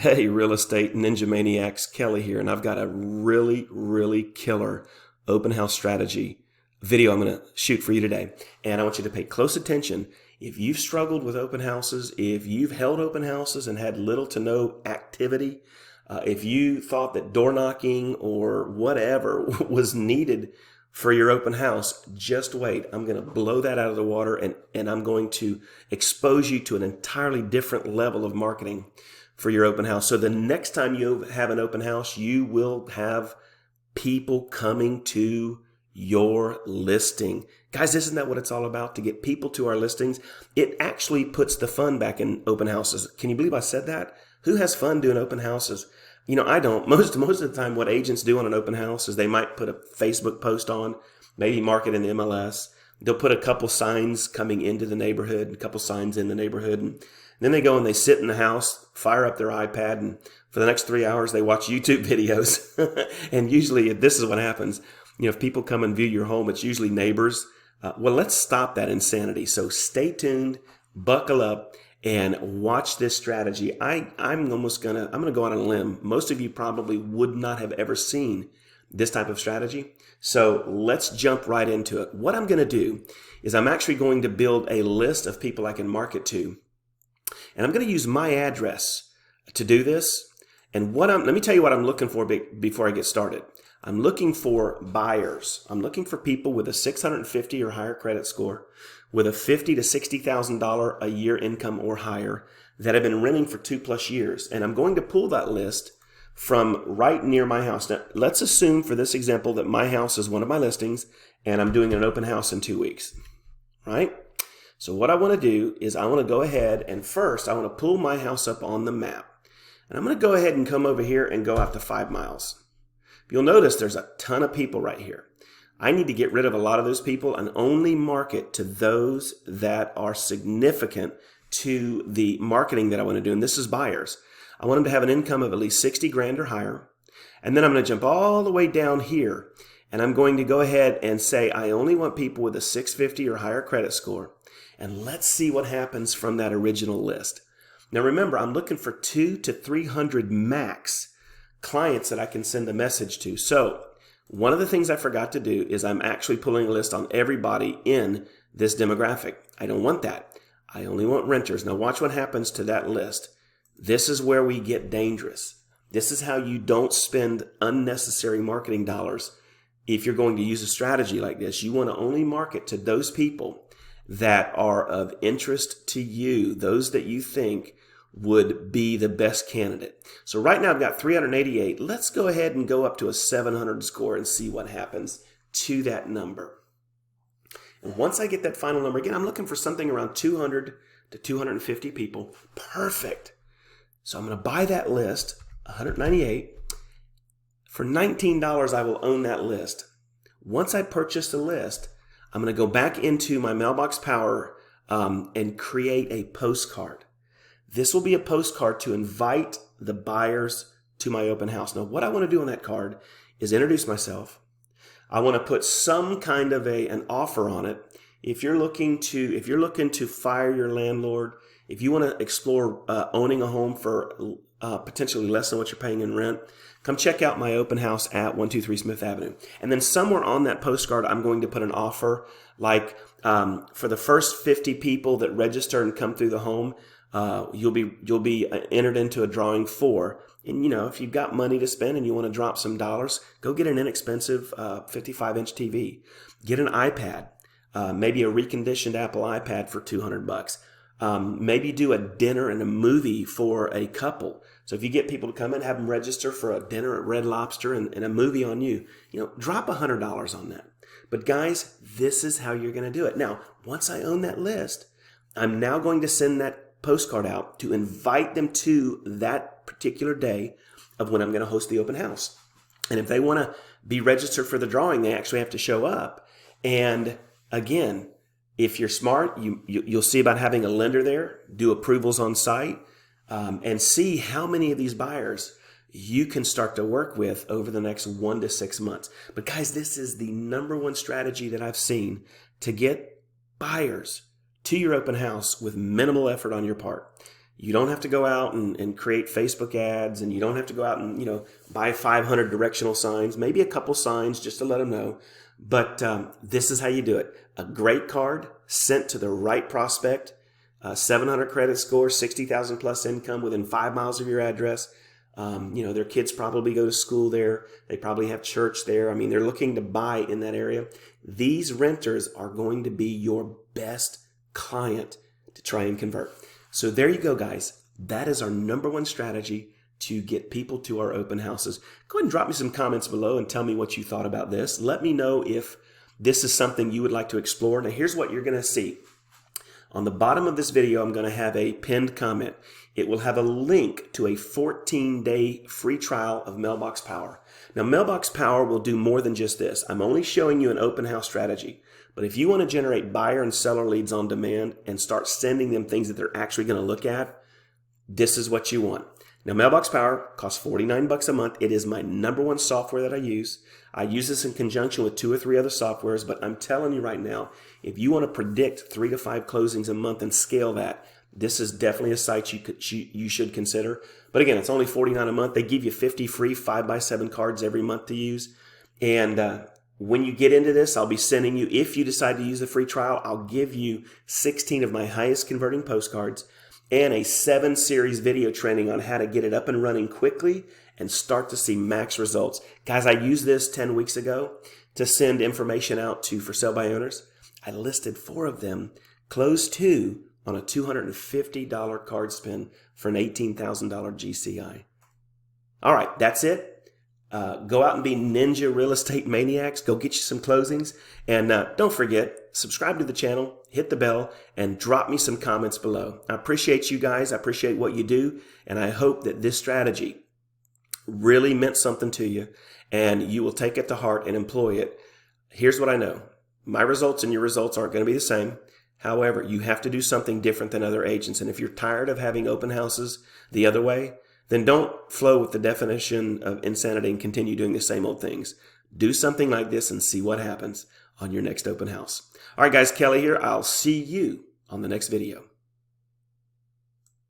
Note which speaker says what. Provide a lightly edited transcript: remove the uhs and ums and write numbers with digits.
Speaker 1: Hey, real estate ninja maniacs, Kelly here, and I've got a really killer open house strategy video I'm going to shoot for you today. And I want you to pay close attention. If you've struggled with open houses, if you've held open houses and had little to no activity, if you thought that door knocking or whatever was needed for your open house, just wait. I'm going to blow that out of the water and I'm going to expose you to an entirely different level of marketing for your open house. So the next time you have an open house, you will have people coming to your listing. Guys, isn't that what it's all about? To get people to our listings. It actually puts the fun back in open houses. Can you believe I said that? Who has fun doing open houses? You know, I don't. Most of the time, what agents do on an open house is they might put a Facebook post on, maybe market in the MLS. They'll put a couple signs coming into the neighborhood, a couple signs in the neighborhood, and then they go and they sit in the house, fire up their iPad, and for the next 3 hours, they watch YouTube videos. And usually this is what happens. You know, if people come and view your home, it's usually neighbors. Well, let's stop that insanity. So stay tuned, buckle up, and watch this strategy. I'm gonna go on a limb. Most of you probably would not have ever seen this type of strategy. So let's jump right into it. What I'm gonna do is I'm actually going to build a list of people I can market to. And I'm going to use my address to do this. And let me tell you what I'm looking for before I get started. I'm looking for buyers. I'm looking for people with a 650 or higher credit score, with a $50,000 to $60,000 a year income or higher, that have been renting for 2+ years. And I'm going to pull that list from right near my house. Now, let's assume for this example that my house is one of my listings and I'm doing an open house in 2 weeks, right? So what I want to do is I want to go ahead and first I want to pull my house up on the map. And I'm going to go ahead and come over here and go out to 5 miles. You'll notice there's a ton of people right here. I need to get rid of a lot of those people and only market to those that are significant to the marketing that I want to do. And this is buyers. I want them to have an income of at least 60 grand or higher. And then I'm going to jump all the way down here and I'm going to go ahead and say I only want people with a 650 or higher credit score. And let's see what happens from that original list. Now remember, I'm looking for 200 to 300 max clients that I can send a message to. So one of the things I forgot to do is I'm actually pulling a list on everybody in this demographic. I don't want that. I only want renters. Now watch what happens to that list. This is where we get dangerous. This is how you don't spend unnecessary marketing dollars. If you're going to use a strategy like this, you want to only market to those people that are of interest to you, those that you think would be the best candidate. So right now I've got 388. Let's go ahead and go up to a 700 score and see what happens to that number. And once I get that final number, again, I'm looking for something around 200 to 250 people. Perfect. So I'm going to buy that list, 198. For $19, I will own that list. Once I purchase the list, I'm going to go back into my Mailbox Power and create a postcard. This will be a postcard to invite the buyers to my open house. Now, what I want to do on that card is introduce myself. I want to put some kind of an offer on it. If you're looking to fire your landlord, if you want to explore owning a home for potentially less than what you're paying in rent, come check out my open house at 123 Smith Avenue. And then somewhere on that postcard, I'm going to put an offer like for the first 50 people that register and come through the home, you'll be entered into a drawing for. And you know, if you've got money to spend and you want to drop some dollars, go get an inexpensive 55-inch TV. Get an iPad, maybe a reconditioned Apple iPad for $200. Maybe do a dinner and a movie for a couple. So if you get people to come in, have them register for a dinner at Red Lobster and a movie on you, drop $100 on that. But guys, this is how you're going to do it. Now, once I own that list, I'm now going to send that postcard out to invite them to that particular day of when I'm going to host the open house. And if they want to be registered for the drawing, they actually have to show up. And again, if you're smart, you'll see about having a lender there, do approvals on site, and see how many of these buyers you can start to work with over the next 1 to 6 months. But guys, this is the #1 strategy that I've seen to get buyers to your open house with minimal effort on your part. You don't have to go out and create Facebook ads, and you don't have to go out and, you know, buy 500 directional signs, maybe a couple signs just to let them know. But this is how you do it. A great card sent to the right prospect, 700 credit score, 60,000 plus income within 5 miles of your address. You know, their kids probably go to school there. They probably have church there. I mean, they're looking to buy in that area. These renters are going to be your best client to try and convert. So there you go, guys. That is our #1 strategy to get people to our open houses. Go ahead and drop me some comments below and tell me what you thought about this. Let me know if this is something you would like to explore. Now, here's what you're going to see. On the bottom of this video, I'm going to have a pinned comment. It will have a link to a 14-day free trial of Mailbox Power. Now, Mailbox Power will do more than just this. I'm only showing you an open house strategy. But if you want to generate buyer and seller leads on demand and start sending them things that they're actually going to look at, this is what you want. Now, Mailbox Power costs $49 a month. It is my #1 software that I use. I use this in conjunction with 2 or 3 other softwares, but I'm telling you right now, if you want to predict 3 to 5 closings a month and scale that, this is definitely a site you should consider. But again, it's only $49 a month. They give you 50 free 5x7 cards every month to use. And when you get into this, I'll be sending you, if you decide to use the free trial, I'll give you 16 of my highest converting postcards and a 7-series video training on how to get it up and running quickly and start to see max results. Guys, I used this 10 weeks ago to send information out to for sale by owners. I listed 4 of them, closed 2 on a $250 card spend for an $18,000 GCI. All right, that's it. Go out and be ninja real estate maniacs. Go get you some closings. And don't forget, subscribe to the channel, hit the bell, and drop me some comments below. I appreciate you guys. I appreciate what you do. And I hope that this strategy really meant something to you and you will take it to heart and employ it. Here's what I know. My results and your results aren't going to be the same. However, you have to do something different than other agents. And if you're tired of having open houses the other way, then don't flow with the definition of insanity and continue doing the same old things. Do something like this and see what happens on your next open house. All right, guys, Kelly here. I'll see you on the next video.